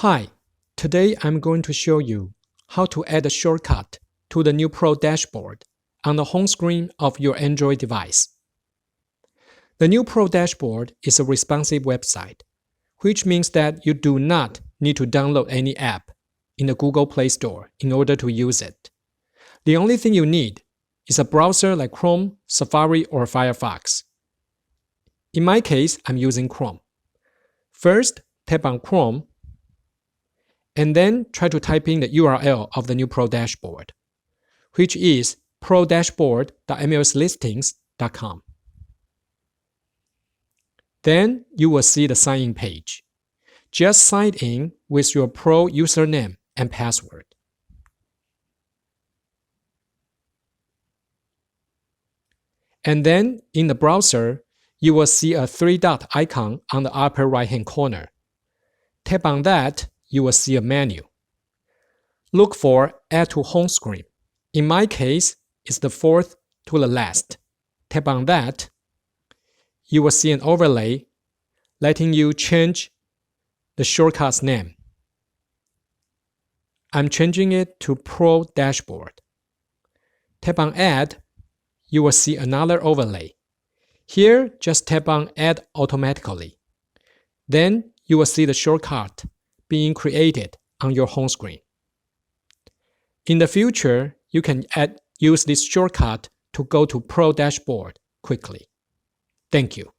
Hi, today I'm going to show you how to add a shortcut to the new Pro Dashboard on the home screen of your Android device. The new Pro Dashboard is a responsive website, which means that you do not need to download any app in the Google Play Store in order to use it. The only thing you need is a browser like Chrome, Safari, or Firefox. In my case, I'm using Chrome. First, tap on Chrome, and then try to type in the URL of the new Pro Dashboard, which is pro-dashboard.mlslistings.com. Then you will see the sign-in page. Just sign in with your Pro username and password. And then in the browser, you will see a three-dot icon on the upper right-hand corner. Tap on that, you will see a menu. Look for Add to Home Screen. In my case, it's the fourth to the last. Tap on that. You will see an overlay letting you change the shortcut's name. I'm changing it to Pro Dashboard. Tap on Add. You will see another overlay. Here, just tap on Add Automatically. Then you will see the shortcut being created on your home screen. In the future, you can use this shortcut to go to Pro Dashboard quickly. Thank you.